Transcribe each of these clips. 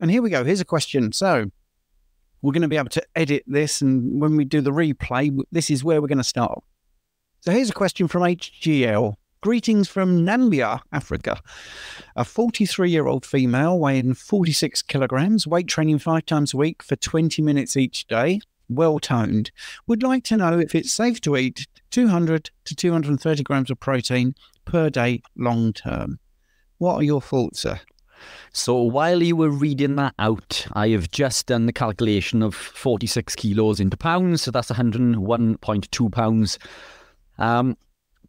And here we go. Here's a question. So we're going to be able to edit this. And when we do the replay, this is where we're going to start. So here's a question from HGL. Greetings from Nambia, Africa. A 43-year-old female weighing 46 kilograms, weight training 5 times a week for 20 minutes each day, well-toned. Would like to know if it's safe to eat 200 to 230 grams of protein per day long-term. What are your thoughts, sir? So while you were reading that out, I have just done the calculation of 46 kilos into pounds. So that's 101.2 pounds.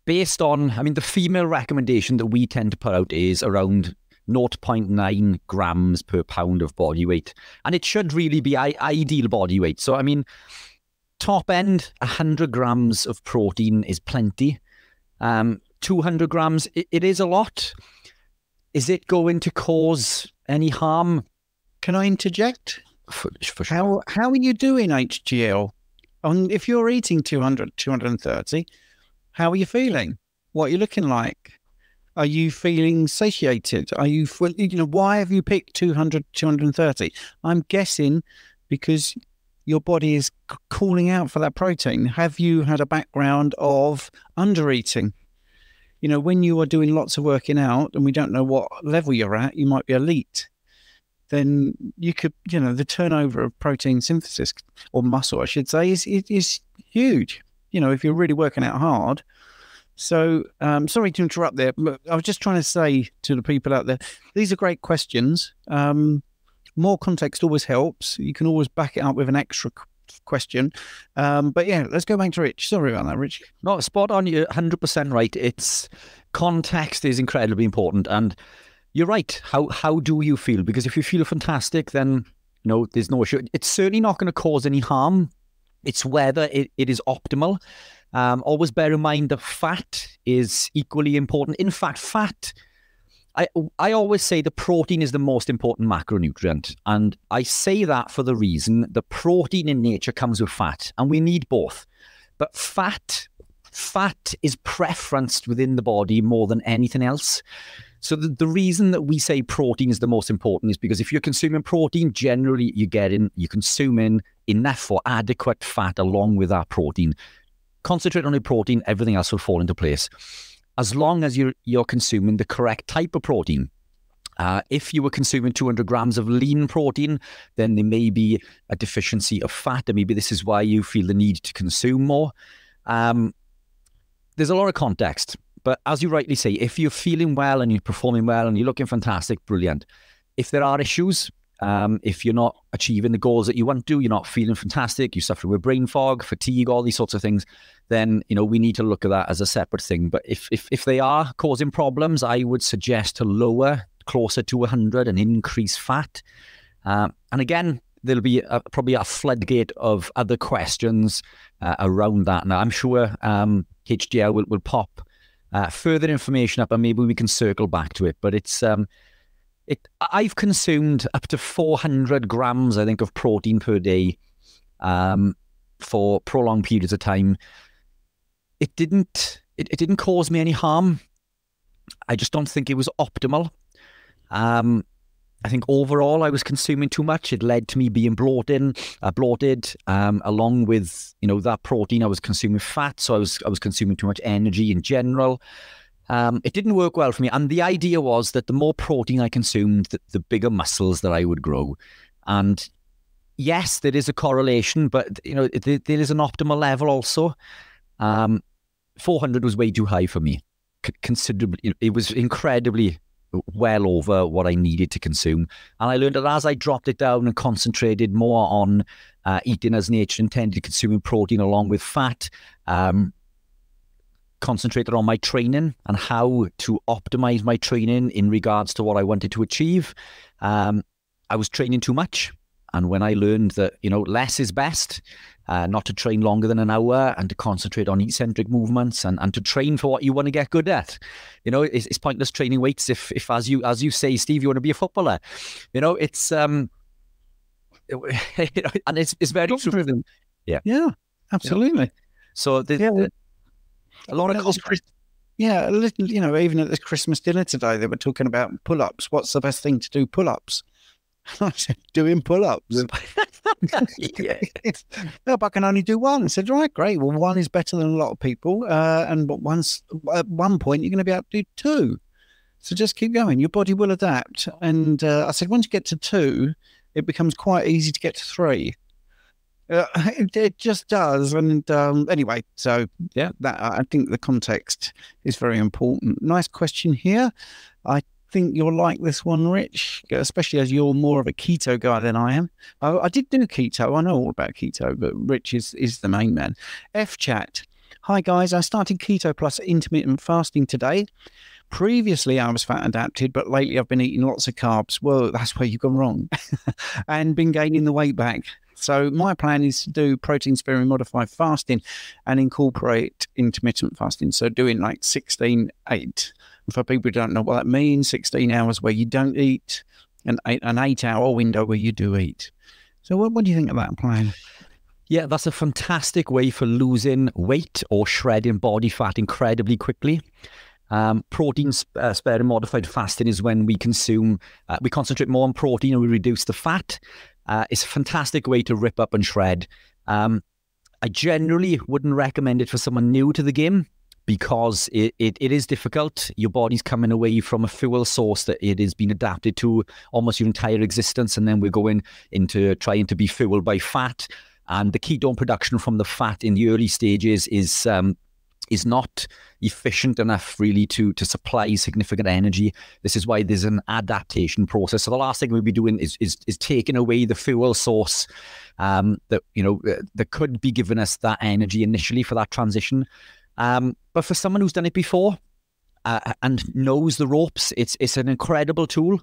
Based on, I mean, the female recommendation that we tend to put out is around 0.9 grams per pound of body weight. And it should really be ideal body weight. So, I mean, top end, 100 grams of protein is plenty. 200 grams, it is a lot. Is it going to cause any harm? Can I interject? For sure. How are you doing, HGL? If you're eating 200, 230, how are you feeling? What are you looking like? Are you feeling satiated? Are you, why have you picked 200, 230? I'm guessing because your body is calling out for that protein. Have you had a background of under-eating? When you are doing lots of working out and we don't know what level you're at, you might be elite. Then you could, the turnover of protein synthesis or muscle, I should say, is huge. If you're really working out hard. So, sorry to interrupt there, but I was just trying to say to the people out there, these are great questions. More context always helps. You can always back it up with an extra question. But yeah, let's go back to Rich. Sorry about that, Rich. No, spot on. You're 100% right. It's context is incredibly important. And you're right. How do you feel? Because if you feel fantastic, then, there's no issue. It's certainly not going to cause any harm. It's whether it is optimal. Always bear in mind that fat is equally important. In fact, fat, I always say the protein is the most important macronutrient. And I say that for the reason the protein in nature comes with fat, and we need both. But fat is preferenced within the body more than anything else. So the reason that we say protein is the most important is because if you're consuming protein, generally you're consuming enough or adequate fat along with that protein. Concentrate on your protein, everything else will fall into place. As long as you're consuming the correct type of protein. If you were consuming 200 grams of lean protein, then there may be a deficiency of fat, and maybe this is why you feel the need to consume more. There's a lot of context. But as you rightly say, if you're feeling well and you're performing well and you're looking fantastic, brilliant. If there are issues, if you're not achieving the goals that you want to, you're not feeling fantastic, you're suffering with brain fog, fatigue, all these sorts of things, then, we need to look at that as a separate thing. But if they are causing problems, I would suggest to lower closer to 100 and increase fat. And again, there'll be probably a floodgate of other questions around that. Now, I'm sure HDL will pop further information up, and maybe we can circle back to it. But I've consumed up to 400 grams, I think, of protein per day for prolonged periods of time. It didn't cause me any harm. I just don't think it was optimal. I think overall I was consuming too much. It led to me being bloated. Along with that protein, I was consuming fat, so I was consuming too much energy in general. It didn't work well for me, and the idea was that the more protein I consumed, the bigger muscles that I would grow. And yes, there is a correlation, but there is an optimal level also. 400 was way too high for me. Considerably, it was incredibly well over what I needed to consume. And I learned that as I dropped it down and concentrated more on eating as nature intended, consuming protein along with fat, concentrated on my training and how to optimize my training in regards to what I wanted to achieve. I was training too much. And when I learned that, less is best, not to train longer than an hour and to concentrate on eccentric movements and to train for what you want to get good at. It's pointless training weights if as you say, Steve, you want to be a footballer. It's and it's very true. Yeah, absolutely. So a lot of even at this Christmas dinner today, they were talking about pull-ups. What's the best thing to do? Pull-ups. I said, doing pull-ups. Yeah. No, but I can only do one. I said, right, great. Well, one is better than a lot of people. But at one point, you're going to be able to do two. So just keep going. Your body will adapt. And I said, once you get to two, it becomes quite easy to get to three. It just does. And anyway, so yeah, that I think the context is very important. Nice question here. I think you'll like this one, Rich, especially as you're more of a keto guy than I am. I did do keto. I know all about keto, but Rich is the main man. F chat. Hi guys, I started keto plus intermittent fasting today. Previously, I was fat adapted, but lately I've been eating lots of carbs. Well, that's where you've gone wrong. And been gaining the weight back. So my plan is to do protein sparing modified fasting and incorporate intermittent fasting. So doing like 16-8. For people who don't know what that means, 16 hours where you don't eat and an 8-hour window where you do eat. So what do you think of that plan? Yeah, that's a fantastic way for losing weight or shredding body fat incredibly quickly. Protein sparing modified fasting is when we concentrate more on protein and we reduce the fat. It's a fantastic way to rip up and shred. I generally wouldn't recommend it for someone new to the game because it is difficult. Your body's coming away from a fuel source that it has been adapted to almost your entire existence, and then we're going into trying to be fueled by fat. And the ketone production from the fat in the early stages is not efficient enough really to supply significant energy. This is why there's an adaptation process. So the last thing we'll be doing is taking away the fuel source that could be giving us that energy initially for that transition. But for someone who's done it before and knows the ropes, it's an incredible tool.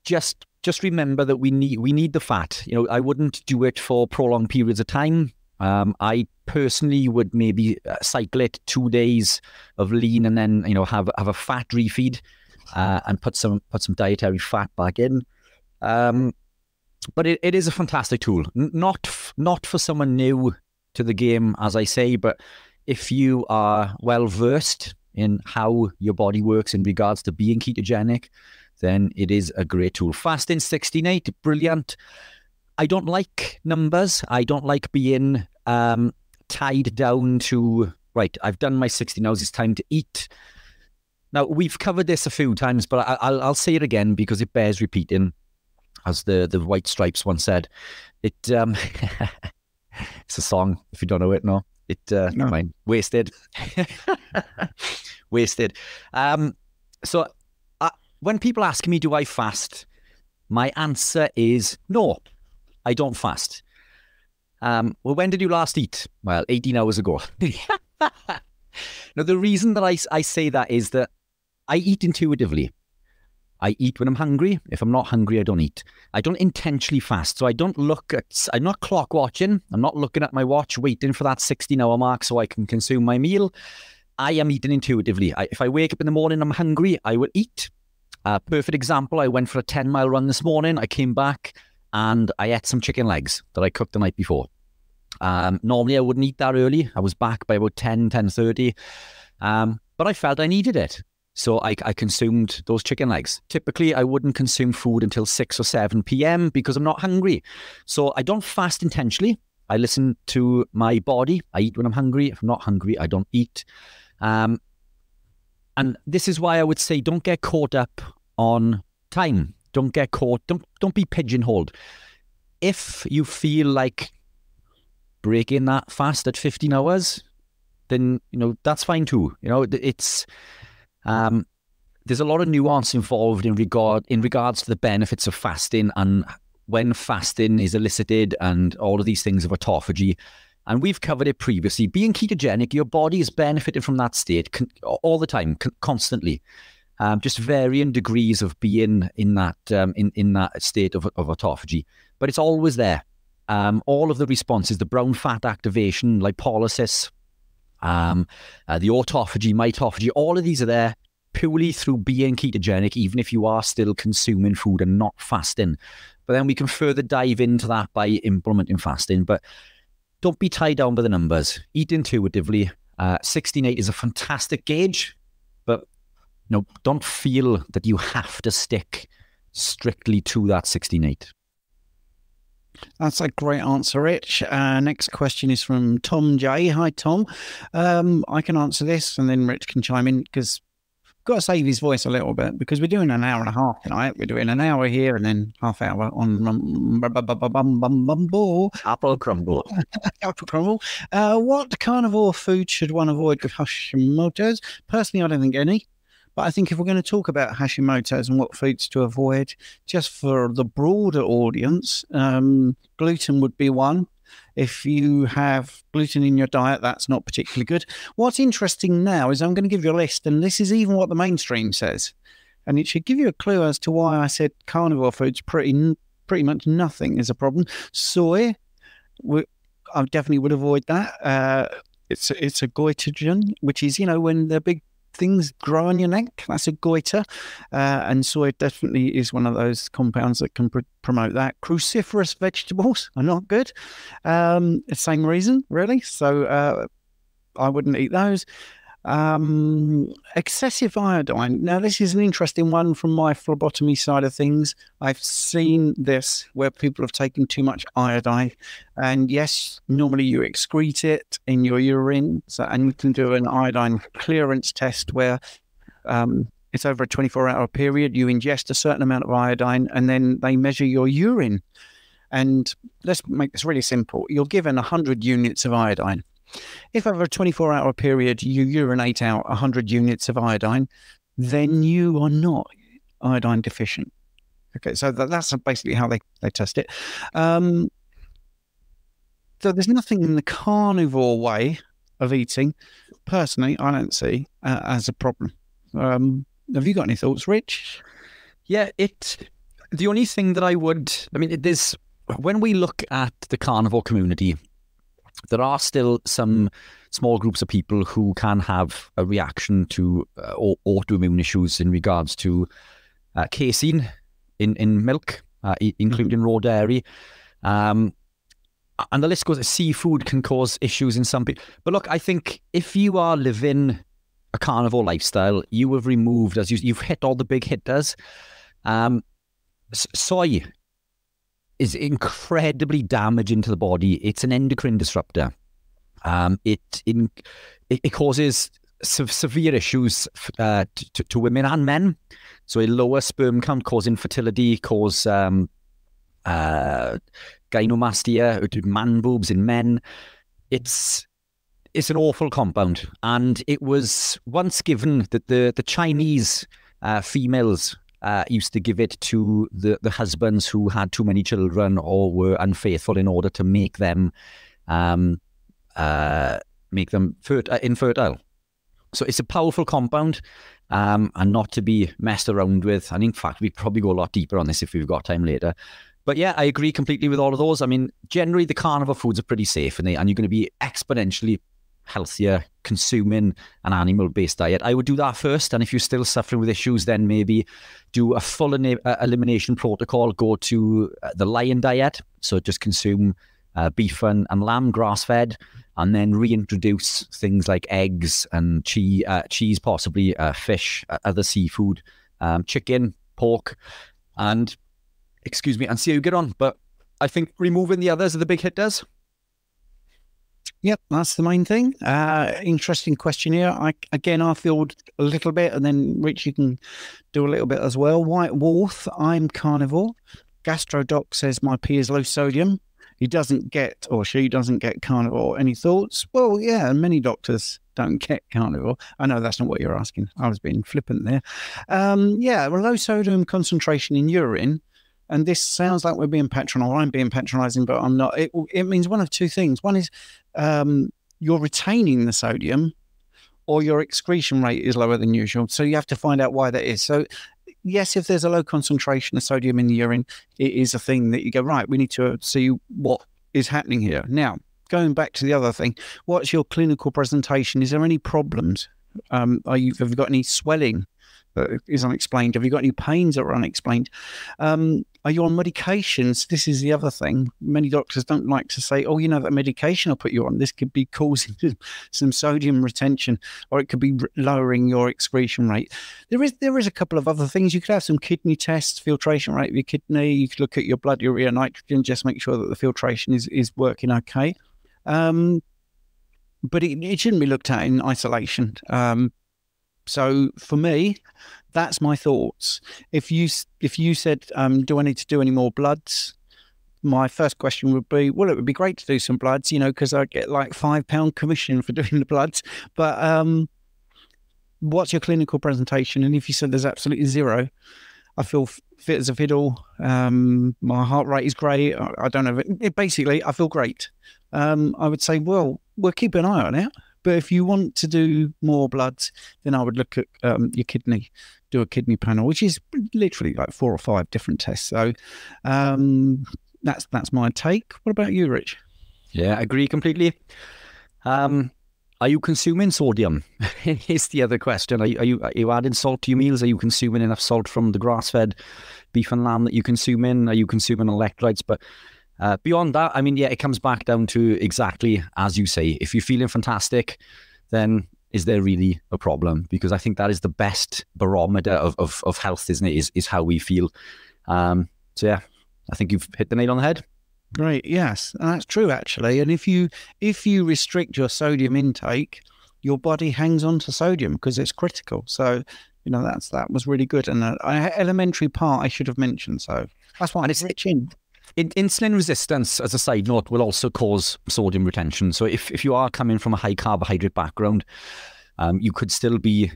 Just remember that we need the fat. I wouldn't do it for prolonged periods of time. I personally would maybe cycle it 2 days of lean and then have a fat refeed and put some dietary fat back in. But it is a fantastic tool. Not for someone new to the game, as I say, but if you are well versed in how your body works in regards to being ketogenic, then it is a great tool. Fasting 16-8, brilliant. I don't like numbers. I don't like being tied down to, right, I've done my 16 hours, it's time to eat. Now, we've covered this a few times, but I'll say it again because it bears repeating, as the White Stripes once said. It's a song, if you don't know it, no. No. Never mind. Wasted. Wasted. So when people ask me, do I fast? My answer is no, I don't fast. Well, when did you last eat? Well, 18 hours ago. Now, the reason that I say that is that I eat intuitively. I eat when I'm hungry. If I'm not hungry, I don't eat. I don't intentionally fast. So I'm not clock watching. I'm not looking at my watch, waiting for that 16-hour mark so I can consume my meal. I am eating intuitively. If I wake up in the morning, I'm hungry, I will eat. Perfect example, I went for a 10-mile run this morning. I came back and I ate some chicken legs that I cooked the night before. Normally, I wouldn't eat that early. I was back by about 10:30. But I felt I needed it. So I consumed those chicken legs. Typically, I wouldn't consume food until 6 or 7 p.m. because I'm not hungry. So I don't fast intentionally. I listen to my body. I eat when I'm hungry. If I'm not hungry, I don't eat. And this is why I would say don't get caught up on time. Don't get caught. Don't be pigeonholed. If you feel like breaking that fast at 15 hours, then that's fine too. It's there's a lot of nuance involved in regards to the benefits of fasting and when fasting is elicited and all of these things of autophagy. And we've covered it previously. Being ketogenic, your body is benefiting from that state all the time, constantly. Just varying degrees of being in that state of autophagy, but it's always there. All of the responses, the brown fat activation, lipolysis, the autophagy, mitophagy, all of these are there purely through being ketogenic, even if you are still consuming food and not fasting. But then we can further dive into that by implementing fasting. But don't be tied down by the numbers. Eat intuitively. 16-8 is a fantastic gauge, but don't feel that you have to stick strictly to that 16/8. That's a great answer, Rich. Next question is from Tom J. Hi, Tom. I can answer this and then Rich can chime in because I've got to save his voice a little bit because we're doing an hour and a half tonight. We're doing an hour here and then half hour on Apple crumble. Apple crumble. What carnivore food should one avoid with Hashimoto's? Personally, I don't think any. But I think if we're going to talk about Hashimoto's and what foods to avoid, just for the broader audience, gluten would be one. If you have gluten in your diet, that's not particularly good. What's interesting now is I'm going to give you a list, and this is even what the mainstream says. And it should give you a clue as to why I said carnivore foods pretty much nothing is a problem. Soy, I definitely would avoid that. It's a goitrogen, which is, when the big things grow on your neck, that's a goiter, and soy definitely is one of those compounds that can promote that. Cruciferous vegetables are not good. Same reason, really. So I wouldn't eat those. Excessive iodine. Now, this is an interesting one from my phlebotomy side of things. I've seen this where people have taken too much iodine, and yes, normally you excrete it in your urine, and you can do an iodine clearance test where it's over a 24-hour period. You ingest a certain amount of iodine, and then they measure your urine. And let's make this really simple. You're given 100 units of iodine. If over a 24-hour period you urinate out 100 units of iodine, then you are not iodine deficient. Okay, so that's basically how they test it. So there's nothing in the carnivore way of eating, personally, I don't see as a problem. Have you got any thoughts, Rich? Yeah, the only thing that when we look at the carnivore community, there are still some small groups of people who can have a reaction to autoimmune issues in regards to casein in milk, including raw dairy. And the list goes, seafood can cause issues in some people. But look, I think if you are living a carnivore lifestyle, you have removed, you've hit all the big hitters. Soy is incredibly damaging to the body. It's an endocrine disruptor. It causes severe issues to women and men. So a lower sperm count, cause infertility, cause gynomastia, man boobs in men. It's an awful compound, and it was once given that the Chinese females used to give it to the husbands who had too many children or were unfaithful in order to make them infertile. So it's a powerful compound, and not to be messed around with. And in fact, we'd probably go a lot deeper on this if we've got time later. But yeah, I agree completely with all of those. I mean, generally the carnivore foods are pretty safe, and you're going to be exponentially healthier consuming an animal-based diet. I would do that first, and if you're still suffering with issues, then maybe do a full elimination protocol, go to the lion diet, so just consume beef and lamb grass-fed, and then reintroduce things like eggs and cheese, possibly fish, other seafood, chicken, pork, and see how you get on. But I think removing the others are the big hitters. Yep, that's the main thing. Interesting question here. I filled a little bit, and then Rich, you can do a little bit as well. White Wolf, I'm carnivore. GastroDoc says my pee is low sodium. He doesn't get, or she doesn't get carnivore. Any thoughts? Well, yeah, many doctors don't get carnivore. I know that's not what you're asking. I was being flippant there. Low sodium concentration in urine. And this sounds like we're being patronizing, or I'm being patronizing, but I'm not. It means one of two things. One is you're retaining the sodium, or your excretion rate is lower than usual. So you have to find out why that is. So yes, if there's a low concentration of sodium in the urine, it is a thing that you go, right, we need to see what is happening here. Now, going back to the other thing, what's your clinical presentation? Is there any problems? Have you got any swelling that is unexplained? Have you got any pains that are unexplained? Are you on medications? This is the other thing. Many doctors don't like to say, oh, that medication I'll put you on, this could be causing some sodium retention, or it could be lowering your excretion rate. There is a couple of other things. You could have some kidney tests, filtration rate of your kidney. You could look at your blood urea nitrogen, just make sure that the filtration is working okay. But it shouldn't be looked at in isolation. So for me, that's my thoughts. If you said, do I need to do any more bloods? My first question would be, well, it would be great to do some bloods, because I get like £5 commission for doing the bloods. But what's your clinical presentation? And if you said there's absolutely zero, I feel fit as a fiddle. My heart rate is great. I don't know. Basically, I feel great. I would say, well, we'll keep an eye on it. But if you want to do more bloods, then I would look at your kidney, do a kidney panel, which is literally like 4 or 5 different tests. So that's my take. What about you, Rich? Yeah, I agree completely. Are you consuming sodium? Is the other question. Are you adding salt to your meals? Are you consuming enough salt from the grass-fed beef and lamb that you consume in? Are you consuming electrolytes? But beyond that, I mean, yeah, it comes back down to exactly as you say. If you're feeling fantastic, then is there really a problem? Because I think that is the best barometer of health, isn't it? Is how we feel. So yeah, I think you've hit the nail on the head. Great, yes, and that's true actually. And if you restrict your sodium intake, your body hangs on to sodium because it's critical. So that was really good. And elementary part I should have mentioned. So that's why it's rich in. Insulin resistance, as a side note, will also cause sodium retention. So if you are coming from a high carbohydrate background, you could still be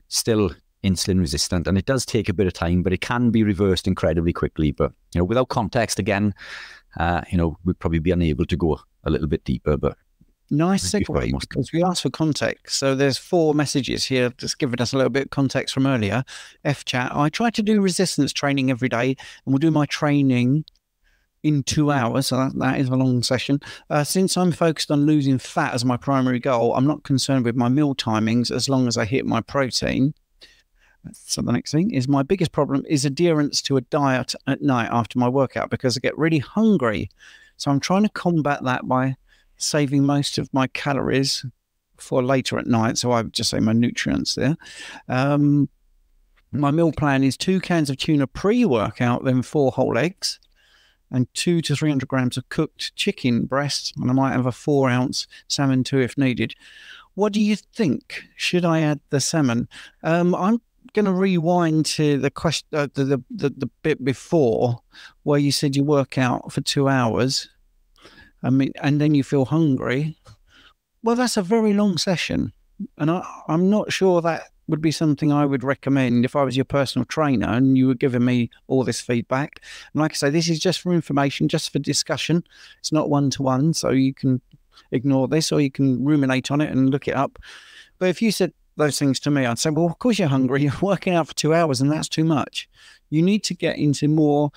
insulin resistant, and it does take a bit of time, but it can be reversed incredibly quickly. But without context, again, we'd probably be unable to go a little bit deeper. But nice segue, because we asked for context. So there's 4 messages here, just giving us a little bit of context from earlier. F-chat, I try to do resistance training every day, and we'll do my training in 2 hours, so that is a long session. Since I'm focused on losing fat as my primary goal, I'm not concerned with my meal timings as long as I hit my protein. So the next thing is, my biggest problem is adherence to a diet at night after my workout because I get really hungry. So I'm trying to combat that by saving most of my calories for later at night. So I would just say my nutrients there. My meal plan is 2 cans of tuna pre-workout, then 4 whole eggs, and 200 to 300 grams of cooked chicken breasts, and I might have a 4-ounce salmon too if needed. What do you think? Should I add the salmon? I'm going to rewind to the question, the bit before where you said you work out for 2 hours. I mean, and then you feel hungry. Well, that's a very long session, and I'm not sure that would be something I would recommend if I was your personal trainer and you were giving me all this feedback. And like I say, this is just for information, just for discussion. It's not one-to-one, so you can ignore this or you can ruminate on it and look it up. But if you said those things to me, I'd say, well, of course you're hungry. You're working out for 2 hours and that's too much. You need to get into more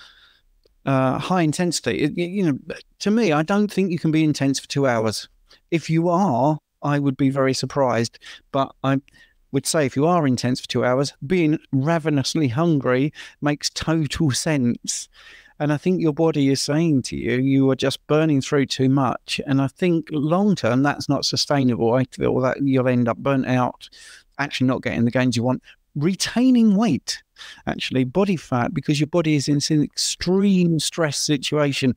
high intensity. To me, I don't think you can be intense for 2 hours. If you are, I would be very surprised. But I would say if you are intense for 2 hours, being ravenously hungry makes total sense. And I think your body is saying to you, you are just burning through too much. And I think long term, that's not sustainable. I feel that you'll end up burnt out, actually not getting the gains you want, retaining weight, actually body fat, because your body is in an extreme stress situation.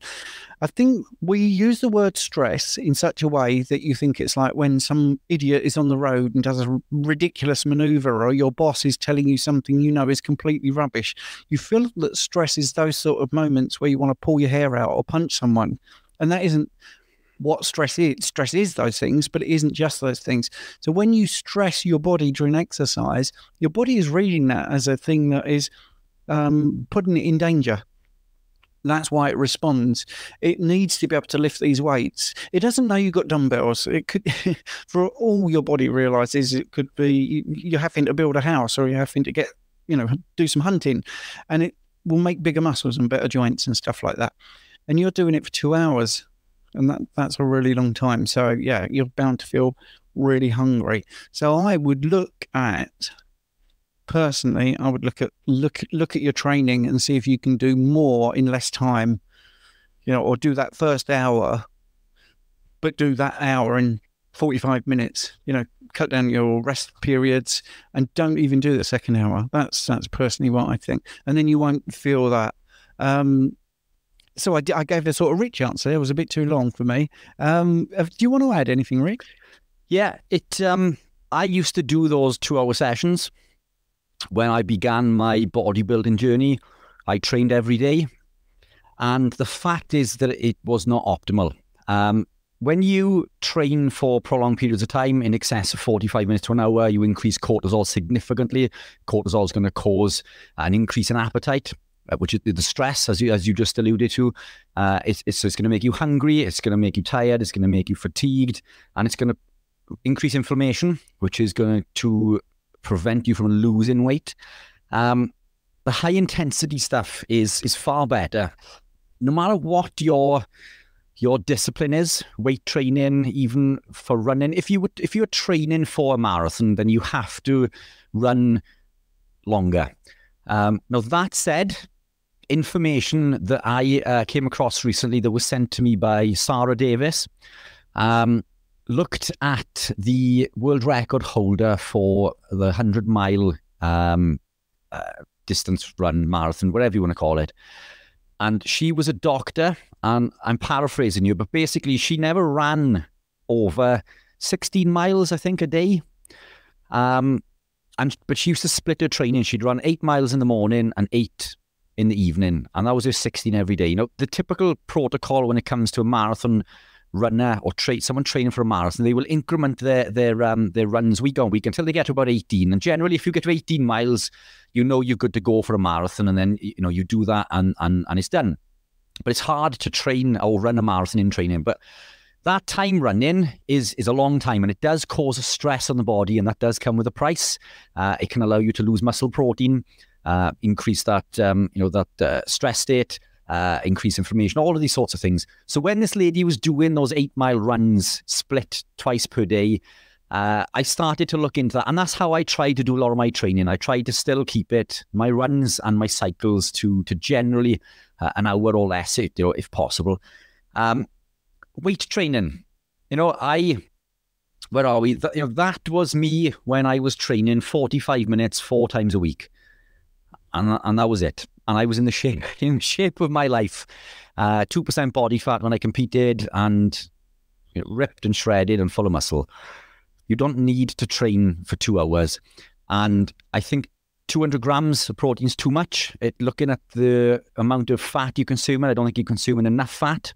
I think we use the word stress in such a way that you think it's like when some idiot is on the road and does a ridiculous maneuver, or your boss is telling you something is completely rubbish. You feel that stress is those sort of moments where you want to pull your hair out or punch someone. And that isn't what stress is. Stress is those things, but it isn't just those things. So when you stress your body during exercise, your body is reading that as a thing that is putting it in danger. That's why it responds. It needs to be able to lift these weights. It doesn't know you've got dumbbells. It could, for all your body realizes, it could be you're having to build a house, or you're having to get, do some hunting, and it will make bigger muscles and better joints and stuff like that. And you're doing it for 2 hours. And that's a really long time. So, yeah, you're bound to feel really hungry. So I would look at personally, I would look at your training and see if you can do more in less time, or do that first hour, but do that hour in 45 minutes, cut down your rest periods and don't even do the second hour. That's personally what I think. And then you won't feel that. So I gave a sort of rich answer. It was a bit too long for me. Do you want to add anything, Rick? Yeah, I used to do those 2-hour sessions when I began my bodybuilding journey. I trained every day. And the fact is that it was not optimal. When you train for prolonged periods of time, in excess of 45 minutes to an hour, you increase cortisol significantly. Cortisol is going to cause an increase in appetite, which is the stress, as you just alluded to. It's going to make you hungry, it's going to make you tired, it's going to make you fatigued, and it's going to increase inflammation, which is going to prevent you from losing weight. The high intensity stuff is far better. No matter what your discipline is, weight training, even for running. If you're training for a marathon, then you have to run longer. Now that said, information that I came across recently that was sent to me by Sarah Davis looked at the world record holder for the 100-mile distance run, marathon, whatever you want to call it. And she was a doctor, and I'm paraphrasing you, but basically she never ran over 16 miles, I think, a day. But she used to split her training. She'd run 8 miles in the morning and 8 in the evening, and that was her 16 every day. The typical protocol when it comes to a marathon runner or someone training for a marathon, they will increment their runs week on week until they get to about 18. And generally, if you get to 18 miles, you're good to go for a marathon, and then you do that and it's done. But it's hard to train or run a marathon in training. But that time running is a long time, and it does cause a stress on the body, and that does come with a price. It can allow you to lose muscle protein, increase that stress state, increase inflammation, all of these sorts of things. So when this lady was doing those 8-mile runs split twice per day, I started to look into that, and that's how I tried to do a lot of my training. I tried to still keep my runs and my cycles to generally an hour or less, if possible. Weight training, where are we? That was me when I was training 45 minutes 4 times a week, and that was it. And I was in the shape of my life. 2% body fat when I competed, and ripped and shredded and full of muscle. You don't need to train for 2 hours. And I think 200 grams of protein is too much. Looking at the amount of fat you're consuming, I don't think you're consuming enough fat.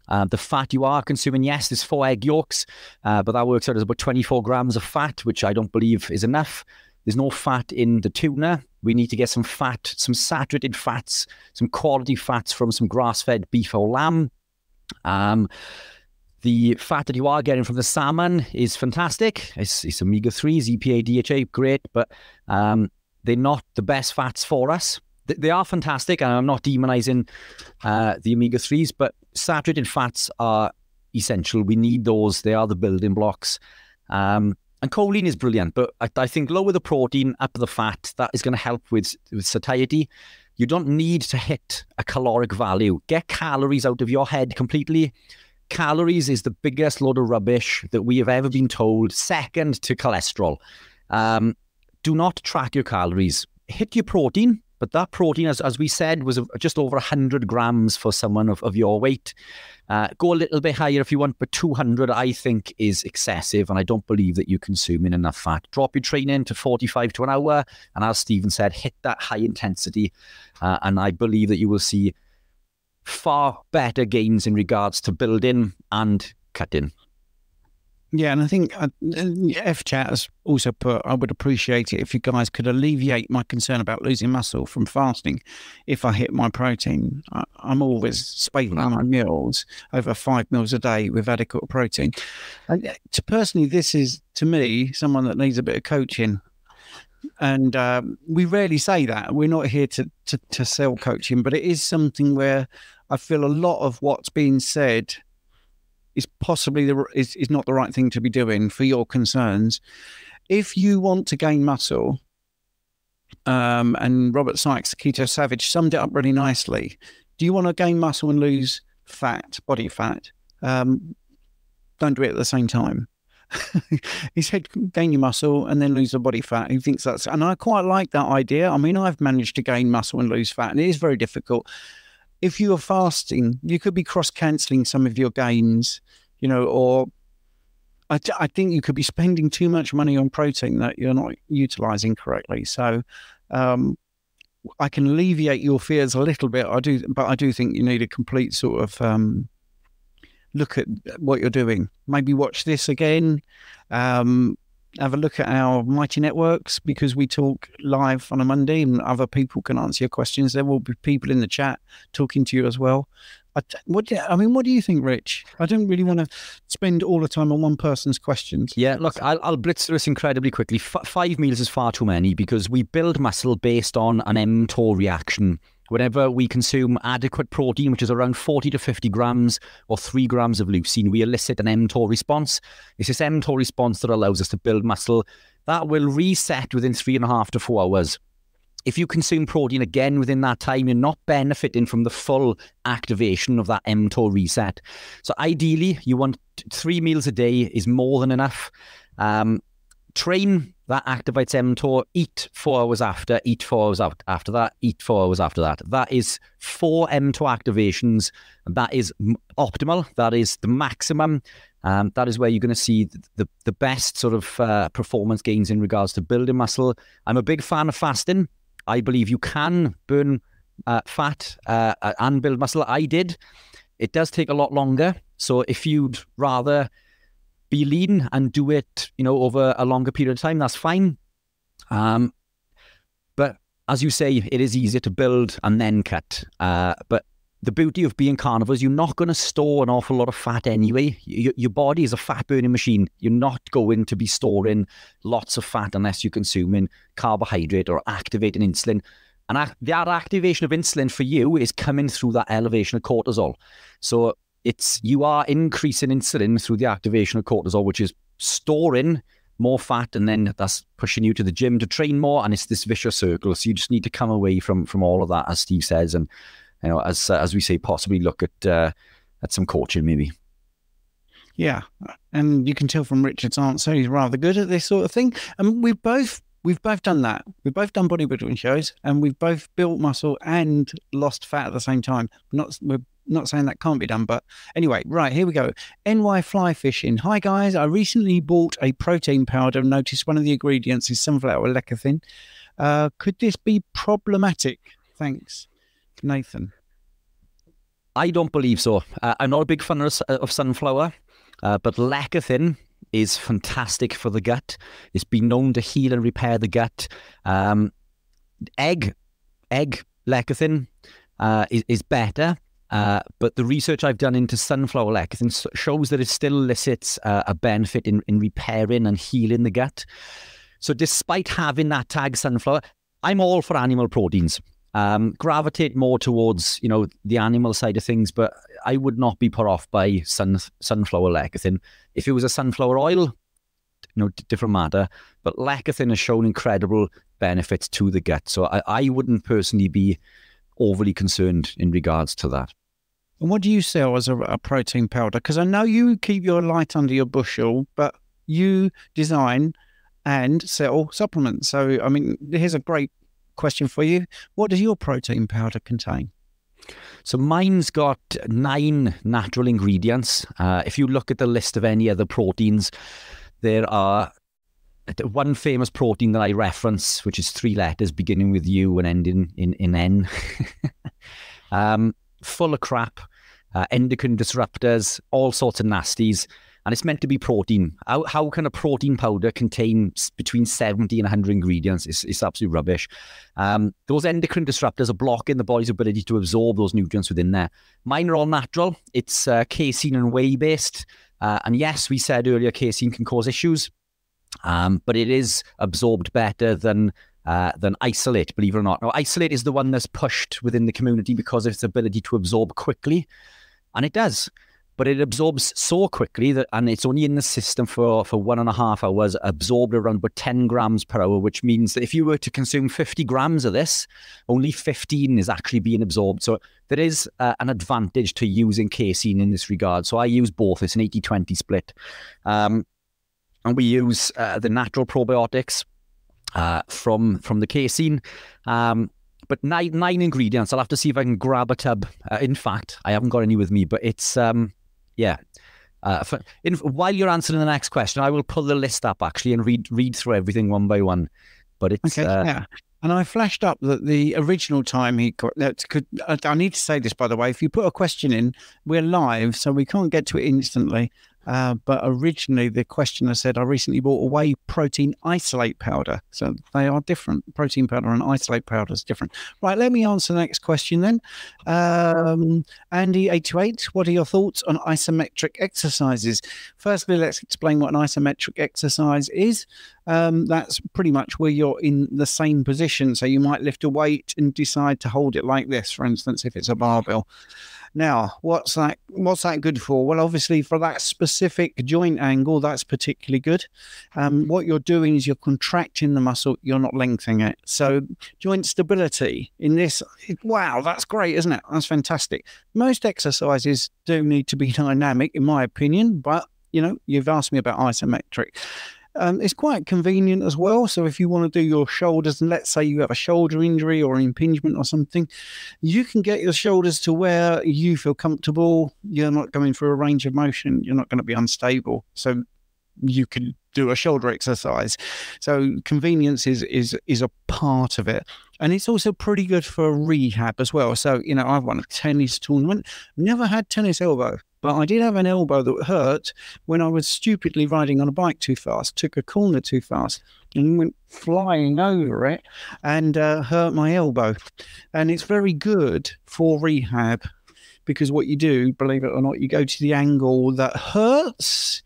The fat you are consuming, yes, there's 4 egg yolks, but that works out as about 24 grams of fat, which I don't believe is enough. There's no fat in the tuna. We need to get some fat, some saturated fats, some quality fats from some grass-fed beef or lamb. The fat that you are getting from the salmon is fantastic. It's omega-3s, EPA, DHA, great, but they're not the best fats for us. They are fantastic, and I'm not demonizing the omega-3s, but saturated fats are essential. We need those. They are the building blocks. And choline is brilliant, but I think lower the protein, up the fat, that is going to help with satiety. You don't need to hit a caloric value. Get calories out of your head completely. Calories is the biggest load of rubbish that we have ever been told, second to cholesterol. Do not track your calories. Hit your protein, but that protein, as we said, was just over 100 grams for someone of your weight. Go a little bit higher if you want, but 200 I think is excessive, and I don't believe that you're consuming enough fat. Drop your training to 45 to an hour, and as Stephen said, hit that high intensity, and I believe that you will see far better gains in regards to building and cutting. Yeah, and I think F-Chat has also put, I would appreciate it if you guys could alleviate my concern about losing muscle from fasting if I hit my protein. I'm always spacing my meals over 5 meals a day with adequate protein. And personally, this is, to me, someone that needs a bit of coaching. And we rarely say that. We're not here to sell coaching, but it is something where I feel a lot of what's being said is possibly is not the right thing to be doing for your concerns. If you want to gain muscle, and Robert Sykes, Keto Savage, summed it up really nicely. Do you want to gain muscle and lose fat, body fat? Don't do it at the same time. He said, gain your muscle and then lose the body fat. He thinks that's, and I quite like that idea. I mean, I've managed to gain muscle and lose fat, and it is very difficult. If you are fasting, you could be cross-cancelling some of your gains, you know, or I think you could be spending too much money on protein that you're not utilizing correctly. So I can alleviate your fears a little bit. But I do think you need a complete sort of look at what you're doing. Maybe watch this again. Have a look at our Mighty Networks, because we talk live on a Monday and other people can answer your questions. There will be people in the chat talking to you as well. What do you think, Rich? I don't really want to spend all the time on one person's questions. Yeah, look, I'll blitz through this incredibly quickly. 5 meals is far too many, because we build muscle based on an mTOR reaction. Whenever we consume adequate protein, which is around 40 to 50 grams or 3 grams of leucine, we elicit an mTOR response. It's this mTOR response that allows us to build muscle. That will reset within 3.5 to 4 hours. If you consume protein again within that time, you're not benefiting from the full activation of that mTOR reset. So ideally, you want 3 meals a day is more than enough. Train, that activates mTOR, eat 4 hours after, eat 4 hours after that, eat 4 hours after that. That is 4 mTOR activations. That is optimal. That is the maximum. That is where you're going to see the best sort of performance gains in regards to building muscle. I'm a big fan of fasting. I believe you can burn fat and build muscle. I did. It does take a lot longer. So if you'd rather be lean and do it, you know, over a longer period of time, that's fine. But as you say, it is easier to build and then cut. But the beauty of being carnivores, you're not going to store an awful lot of fat anyway. Your body is a fat burning machine. You're not going to be storing lots of fat unless you're consuming carbohydrate or activating insulin. And that activation of insulin for you is coming through that elevation of cortisol. So you are increasing insulin through the activation of cortisol, which is storing more fat, and then that's pushing you to the gym to train more, and it's this vicious circle. So you just need to come away from all of that, as Steve says, and you know, as we say, possibly look at some coaching maybe. Yeah, and you can tell from Richard's answer he's rather good at this sort of thing. And we've both done that. We've both done bodybuilding shows, and we've both built muscle and lost fat at the same time. We're not saying that can't be done, but anyway, right, here we go. NY Fly Fishing. Hi guys, I recently bought a protein powder and noticed one of the ingredients is sunflower lecithin. Could this be problematic? Thanks, Nathan. I don't believe so. I'm not a big fan of sunflower, but lecithin is fantastic for the gut. It's been known to heal and repair the gut. Egg lecithin is better. But the research I've done into sunflower lecithin shows that it still elicits a benefit in repairing and healing the gut. So despite having that tag sunflower, I'm all for animal proteins. Gravitate more towards, you know, the animal side of things, but I would not be put off by sunflower lecithin. If it was a sunflower oil, you know, different matter. But lecithin has shown incredible benefits to the gut. So I wouldn't personally be overly concerned in regards to that. And what do you sell as a protein powder? Because I know you keep your light under your bushel, but you design and sell supplements. So, I mean, here's a great question for you. What does your protein powder contain? So mine's got 9 natural ingredients. If you look at the list of any other proteins, there are one famous protein that I reference, which is 3 letters beginning with U and ending in N. Full of crap, endocrine disruptors, all sorts of nasties. And it's meant to be protein. How can a protein powder contain between 70 and 100 ingredients? It's absolutely rubbish. Those endocrine disruptors are blocking the body's ability to absorb those nutrients within there. Mine are all natural. It's casein and whey based. And yes, we said earlier casein can cause issues, but it is absorbed better than isolate, believe it or not. Now, isolate is the one that's pushed within the community because of its ability to absorb quickly. And it does. but it absorbs so quickly that, and it's only in the system for 1.5 hours, absorbed around about 10 grams per hour, which means that if you were to consume 50 grams of this, only 15 is actually being absorbed. So there is an advantage to using casein in this regard. So I use both. It's an 80-20 split. And we use the natural probiotics from the casein. But nine ingredients. I'll have to see if I can grab a tub. In fact, I haven't got any with me, but it's, yeah. While you're answering the next question, I will pull the list up actually and read through everything one by one. But it's... Okay, yeah. And I flashed up that the original time he got... I need to say this, by the way. If you put a question in, we're live, so we can't get to it instantly. But originally, the questioner said, I recently bought a whey protein isolate powder. So they are different. Protein powder and isolate powder is different. Right, let me answer the next question then. Andy828, what are your thoughts on isometric exercises? Firstly, let's explain what an isometric exercise is. That's pretty much where you're in the same position. So you might lift a weight and decide to hold it like this, for instance, if it's a barbell. Now, what's that good for? Well, obviously, for that specific joint angle, that's particularly good. What you're doing is you're contracting the muscle, you're not lengthening it. So joint stability in this, wow, that's great, isn't it? That's fantastic. Most exercises do need to be dynamic, in my opinion, but, you know, you've asked me about isometric. It's quite convenient as well. So if you want to do your shoulders, and let's say you have a shoulder injury or impingement or something, you can get your shoulders to where you feel comfortable. You're not going through a range of motion. You're not going to be unstable. So you can do a shoulder exercise. So convenience is a part of it. And it's also pretty good for rehab as well. So, you know, I've won a tennis tournament, never had tennis elbow. But I did have an elbow that hurt when I was stupidly riding on a bike too fast, took a corner too fast and went flying over it and hurt my elbow. And it's very good for rehab because what you do, believe it or not, you go to the angle that hurts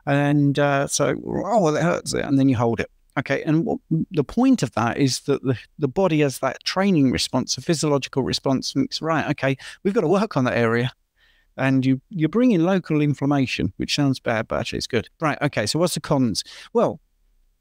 and that hurts it, and then you hold it. Okay, and the point of that is that the body has that training response, a physiological response. And it's right, okay, we've got to work on that area. And you bring in local inflammation, which sounds bad, but actually it's good. Right, okay, so what's the cons? Well,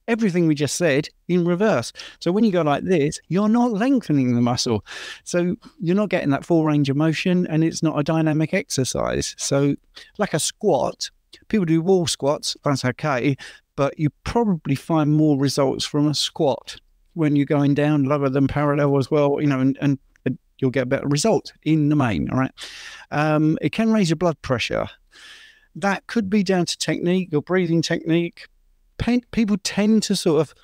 everything we just said in reverse. So when you go like this, you're not lengthening the muscle. So you're not getting that full range of motion, and it's not a dynamic exercise. So like a squat, people do wall squats, that's okay, but you probably find more results from a squat when you're going down lower than parallel as well, you know, and you'll get better results in the main, all right? It can raise your blood pressure. That could be down to technique, your breathing technique. People tend to sort of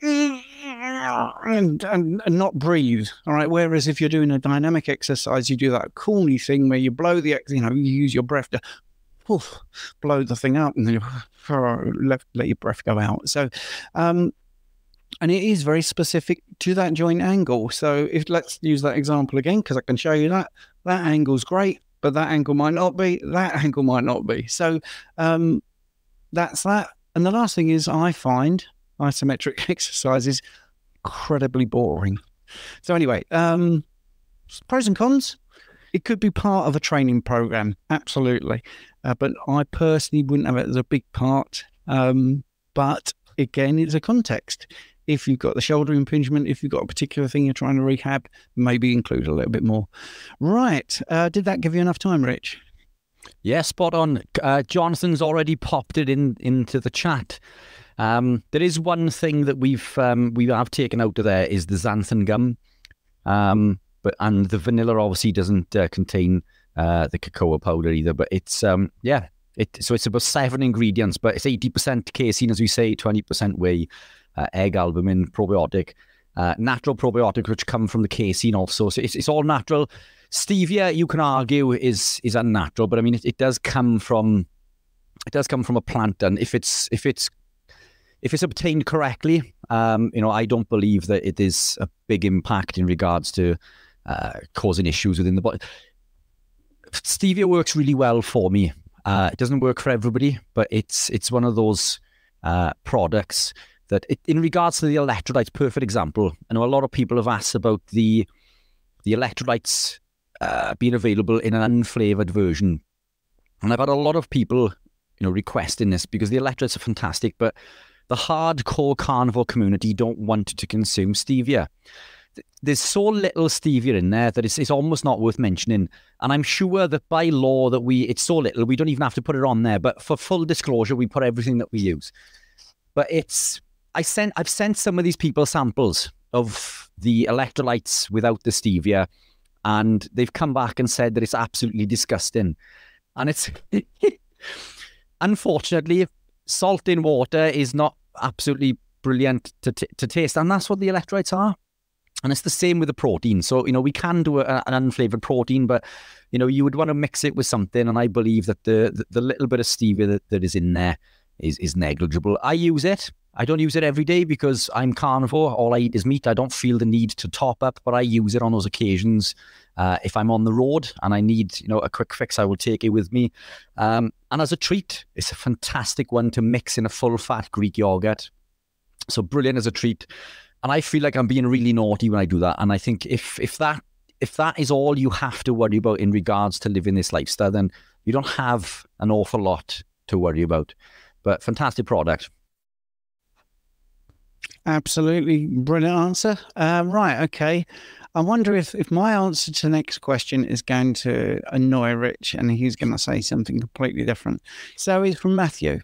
and not breathe, all right? Whereas if you're doing a dynamic exercise, you do that Courtney thing where you blow you use your breath to blow the thing up and then you let your breath go out. So, and it is very specific to that joint angle. So let's use that example again, because I can show you that angle's great, but that angle might not be, that angle might not be. So that's that. And the last thing is I find isometric exercises incredibly boring. So anyway, pros and cons. It could be part of a training program, absolutely. But I personally wouldn't have it as a big part. But again, it's a context. If you've got the shoulder impingement, if you've got a particular thing you're trying to rehab, maybe include a little bit more. Right. Did that give you enough time, Rich? Yeah, spot on. Jonathan's already popped it into the chat. There is one thing that we have taken out of there is the xanthan gum. And the vanilla obviously doesn't contain the cocoa powder either. But it's so it's about 7 ingredients, but it's 80% casein, as we say, 20% whey, egg albumin, probiotic, natural probiotic, which come from the casein also. So it's all natural. Stevia, you can argue, is unnatural, but I mean it does come from a plant, and if it's obtained correctly, I don't believe that it is a big impact in regards to causing issues within the body. Stevia works really well for me. It doesn't work for everybody, but it's one of those products that, in regards to the electrolytes, perfect example. I know a lot of people have asked about the electrolytes being available in an unflavoured version. And I've had a lot of people, requesting this because the electrolytes are fantastic, but the hardcore carnivore community don't want to consume stevia. There's so little stevia in there that it's almost not worth mentioning. And I'm sure that by law that it's so little, we don't even have to put it on there. But for full disclosure, we put everything that we use. But I've sent some of these people samples of the electrolytes without the stevia, and they've come back and said that it's absolutely disgusting. And it's unfortunately, salt in water is not absolutely brilliant to taste, and that's what the electrolytes are. And it's the same with the protein. So, we can do an unflavored protein, but, you would want to mix it with something. And I believe that the little bit of stevia that is in there is negligible. I use it. I don't use it every day because I'm carnivore. All I eat is meat. I don't feel the need to top up, but I use it on those occasions. If I'm on the road and I need, a quick fix, I will take it with me. And as a treat, it's a fantastic one to mix in a full-fat Greek yogurt. So brilliant as a treat. And I feel like I'm being really naughty when I do that. And I think if that is all you have to worry about in regards to living this lifestyle, then you don't have an awful lot to worry about. But fantastic product. Absolutely brilliant answer. Right, okay. I wonder if my answer to the next question is going to annoy Rich and he's going to say something completely different. So it's from Matthew.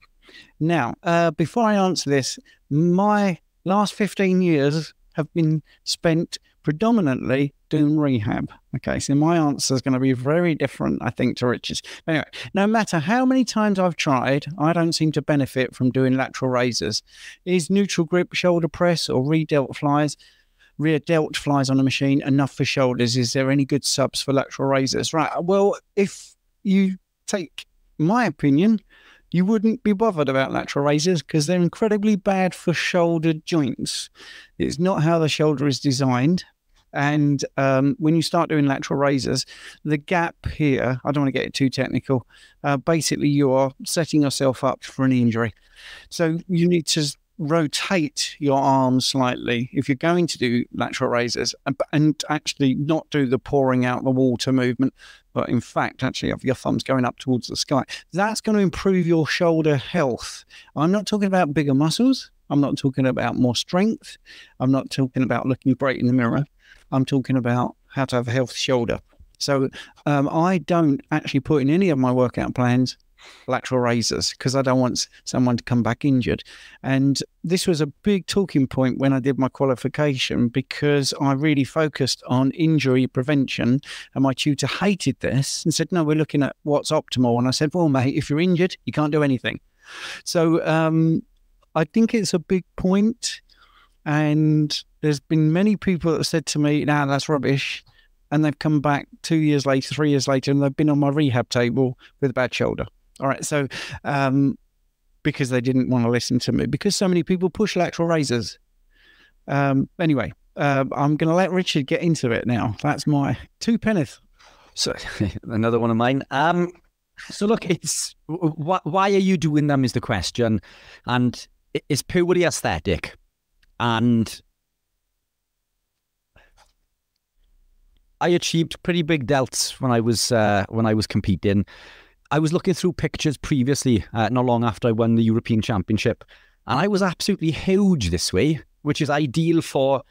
Now, before I answer this, my last 15 years have been spent predominantly doing rehab. Okay, so my answer is going to be very different, I think, to Rich's. Anyway, no matter how many times I've tried, I don't seem to benefit from doing lateral raises. Is neutral grip shoulder press or rear delt flies on a machine enough for shoulders? Is there any good subs for lateral raises? Right, well, if you take my opinion, you wouldn't be bothered about lateral raises because they're incredibly bad for shoulder joints. It's not how the shoulder is designed. And when you start doing lateral raises, the gap here, I don't want to get too technical, basically you are setting yourself up for an injury. So you need to rotate your arms slightly if you're going to do lateral raises and actually not do the pouring out the water movement, but in fact actually have your thumbs going up towards the sky. That's going to improve your shoulder health. I'm not talking about bigger muscles. I'm not talking about more strength. I'm not talking about looking great in the mirror. I'm talking about how to have a healthy shoulder. So I don't actually put in any of my workout plans lateral raises because I don't want someone to come back injured. And this was a big talking point when I did my qualification because I really focused on injury prevention, and my tutor hated this and said, no, we're looking at what's optimal. And I said, well, mate, if you're injured, you can't do anything. So I think it's a big point, and there's been many people that have said to me, nah, that's rubbish. And they've come back 2 years later, 3 years later, and they've been on my rehab table with a bad shoulder. All right. So because they didn't want to listen to me, because so many people push lateral raises. Anyway, I'm going to let Richard get into it now. That's my 2 penneth. So another one of mine. So look, it's why are you doing them is the question. And it's purely aesthetic. And I achieved pretty big delts when I was competing. I was looking through pictures previously, not long after I won the European Championship, and I was absolutely huge this way, which is ideal for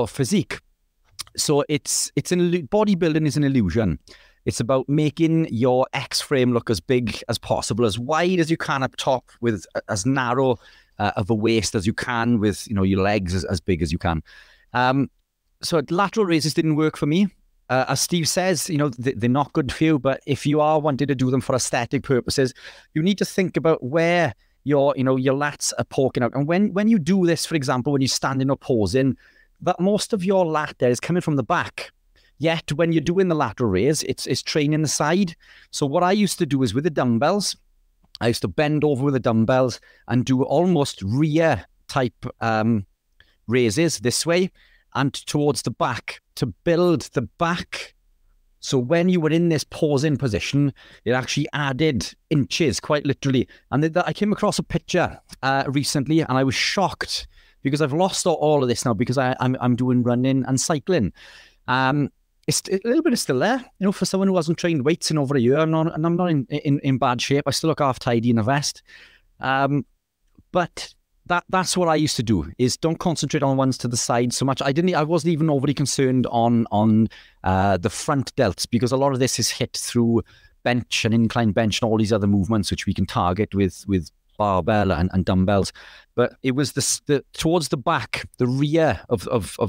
physique. So bodybuilding is an illusion. It's about making your X frame look as big as possible, as wide as you can up top, with as narrow of a waist as you can, with your legs as big as you can. So lateral raises didn't work for me. As Steve says, they're not good for you, but if you are wanting to do them for aesthetic purposes, you need to think about where your lats are poking out. And when you do this, for example, when you're standing or posing, that most of your lat there is coming from the back. Yet when you're doing the lateral raise, it's training the side. So what I used to do is with the dumbbells, I used to bend over with the dumbbells and do almost rear type raises this way and towards the back to build the back. So when you were in this posing position, it actually added inches, quite literally. And I came across a picture recently, and I was shocked because I've lost all of this now because I'm doing running and cycling. it's a little bit is still there. For someone who hasn't trained weights in over a year, and I'm not in bad shape. I still look half tidy in a vest. But that's what I used to do, is don't concentrate on ones to the side so much. I wasn't even overly concerned on the front delts, because a lot of this is hit through bench and incline bench and all these other movements which we can target with barbell and dumbbells. But it was the towards the back, the rear of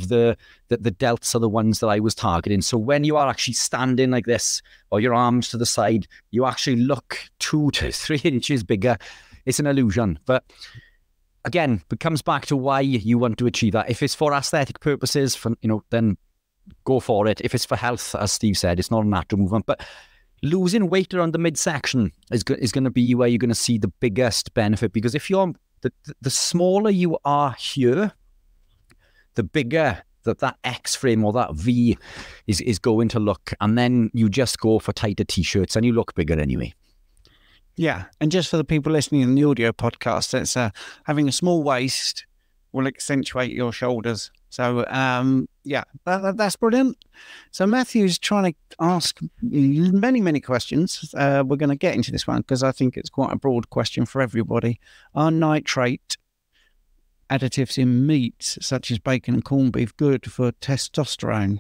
the delts are the ones that I was targeting. So when you are actually standing like this, or your arms to the side, you actually look 2 to 3 inches bigger. It's an illusion. But again, it comes back to why you want to achieve that. If it's for aesthetic purposes, then go for it. If it's for health, as Steve said, it's not a natural movement. But losing weight around the midsection is going to be where you're going to see the biggest benefit, because if you're the smaller you are here, the bigger that X frame or that V is going to look, and then you just go for tighter t-shirts and you look bigger anyway. Yeah, and just for the people listening in the audio podcast, it's having a small waist will accentuate your shoulders. So, yeah, that's brilliant. So Matthew's trying to ask many, many questions. We're going to get into this one because I think it's quite a broad question for everybody. Are nitrate additives in meats, such as bacon and corned beef, good for testosterone?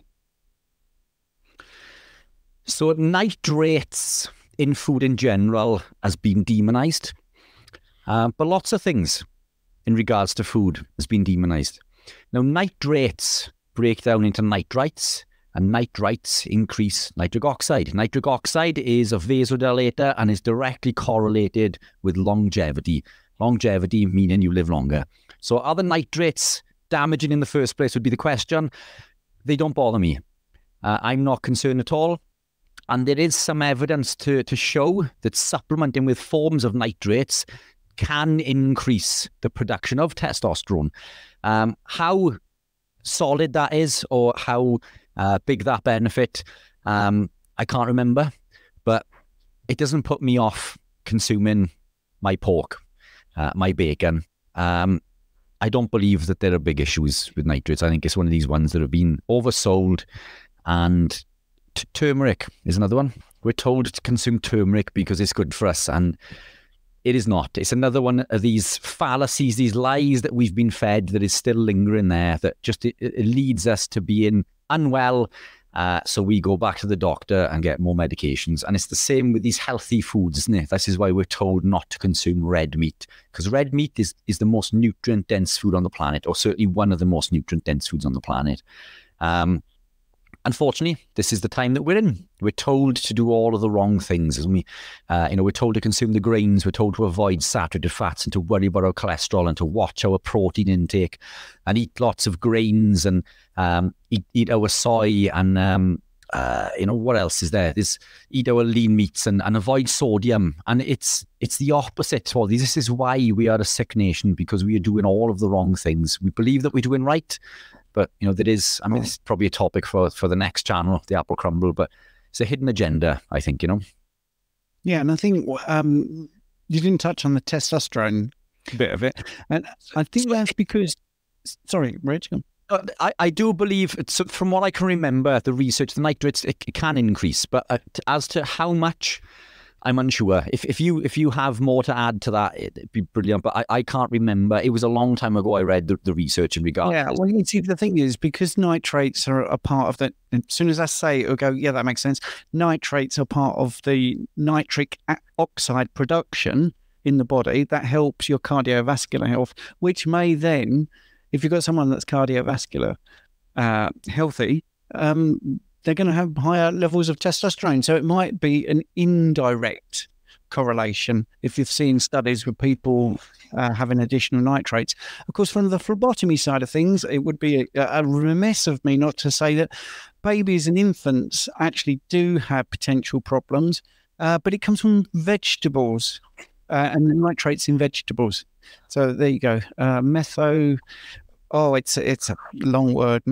So nitrates in food in general has been demonized, but lots of things in regards to food has been demonized. Now, nitrates break down into nitrites, and nitrites increase nitric oxide. Nitric oxide is a vasodilator and is directly correlated with longevity. Longevity meaning you live longer. So are the nitrates damaging in the first place would be the question. They don't bother me. I'm not concerned at all. And there is some evidence to show that supplementing with forms of nitrates can increase the production of testosterone. How solid that is, or how big that benefit, I can't remember, but it doesn't put me off consuming my pork, my bacon. I don't believe that there are big issues with nitrates. I think it's one of these ones that have been oversold. And turmeric is another one. We're told to consume turmeric because it's good for us, and it is not. It's another one of these fallacies, these lies that we've been fed that is still lingering there, that just it leads us to being unwell. So we go back to the doctor and get more medications. And it's the same with these healthy foods, isn't it? This is why we're told not to consume red meat, because red meat is the most nutrient-dense food on the planet, or certainly one of the most nutrient-dense foods on the planet. Unfortunately, this is the time that we're in. We're told to do all of the wrong things. As we're told to consume the grains. We're told to avoid saturated fats and to worry about our cholesterol and to watch our protein intake and eat lots of grains and eat our soy and what else is there? Eat our lean meats and avoid sodium. And it's the opposite. Well, this is why we are a sick nation, because we are doing all of the wrong things. We believe that we're doing right. But, there is, it's probably a topic for the next channel, the Apple Crumble, but it's a hidden agenda, I think, Yeah, and I think you didn't touch on the testosterone bit of it. And I think that's because, sorry, Rich. I do believe, from what I can remember, the research, the nitrates, it can increase. But as to how much, I'm unsure. If you have more to add to that, it'd be brilliant. But I can't remember. It was a long time ago I read the research in regard. Yeah, well, you see, the thing is, because nitrates are a part of that, as soon as I say it, it'll go, yeah, that makes sense. Nitrates are part of the nitric oxide production in the body that helps your cardiovascular health, which may then, if you've got someone that's cardiovascular healthy, they're going to have higher levels of testosterone. So it might be an indirect correlation if you've seen studies with people having additional nitrates. Of course, from the phlebotomy side of things, it would be a remiss of me not to say that babies and infants actually do have potential problems, but it comes from vegetables and the nitrates in vegetables. So there you go. It's a long word,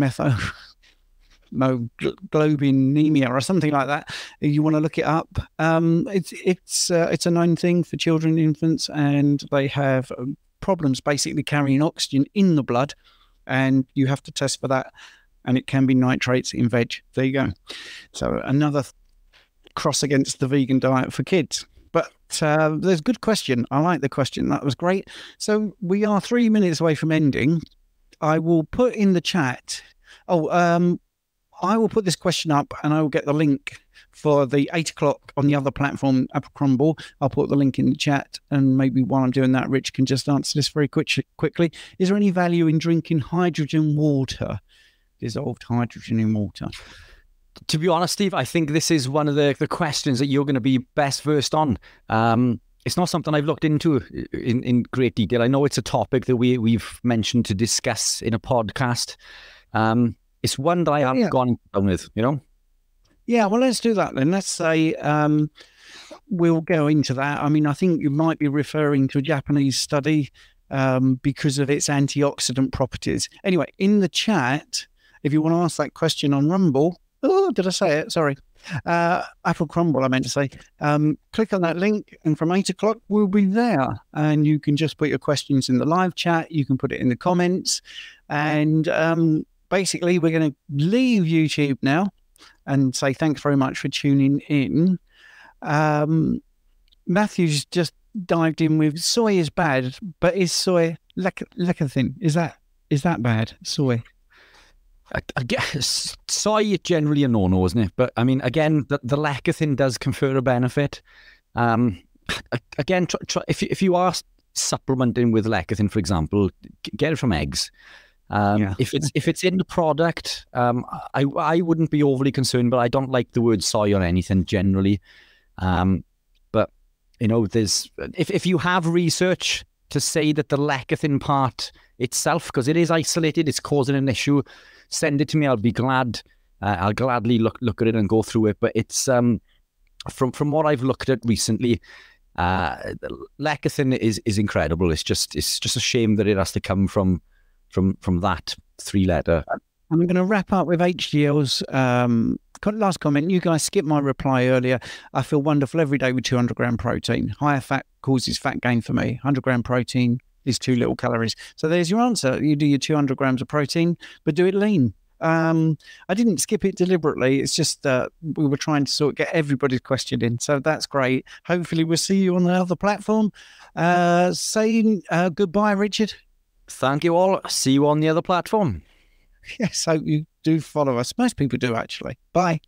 globinemia or something like that. You want to look it up. It's a known thing for children and infants, and they have problems basically carrying oxygen in the blood, and you have to test for that. and it can be nitrates in veg. There you go. So another cross against the vegan diet for kids. But there's a good question. I like the question. That was great. So we are 3 minutes away from ending. I will put in the chat. I will put this question up and I will get the link for the 8 o'clock on the other platform, Apple Crumble. I'll put the link in the chat, and maybe while I'm doing that, Rich can just answer this very quickly. Is there any value in drinking hydrogen water, dissolved hydrogen in water? To be honest, Steve, I think this is one of the questions that you're going to be best versed on. It's not something I've looked into in great detail. I know it's a topic that we've mentioned to discuss in a podcast. It's one that I have gone down with, you know? Yeah, well, let's do that then. Let's say we'll go into that. I mean, I think you might be referring to a Japanese study because of its antioxidant properties. Anyway, in the chat, if you want to ask that question on Rumble, oh, did I say it? Sorry. Apple Crumble, I meant to say. Click on that link, and from 8 o'clock, we'll be there. And you can just put your questions in the live chat. You can put it in the comments. And basically, we're going to leave YouTube now and say thanks very much for tuning in. Matthew's just dived in with soy is bad, but is soy lecithin? Is that bad? Soy? I guess soy is generally a no-no, isn't it? But I mean, again, the lecithin does confer a benefit. Again, if you are supplementing with lecithin, for example, get it from eggs. If it's in the product, I wouldn't be overly concerned, but I don't like the word soy on anything generally. But you know, there's if you have research to say that the lecithin part itself, because it is isolated, it's causing an issue, send it to me. I'll be glad. I'll gladly look at it and go through it. But it's from what I've looked at recently, lecithin is incredible. It's just a shame that it has to come from that 3-letter. I'm going to wrap up with HDL's last comment. You guys skipped my reply earlier. I feel wonderful every day with 200 gram protein. Higher fat causes fat gain for me. 100 gram protein is too little calories. So there's your answer. You do your 200 grams of protein, but do it lean. I didn't skip it deliberately. It's just that we were trying to sort of get everybody's question in. So that's great. Hopefully we'll see you on the other platform. Saying goodbye, Richard. Thank you all. See you on the other platform. Yes, hope you do follow us. Most people do, actually. Bye.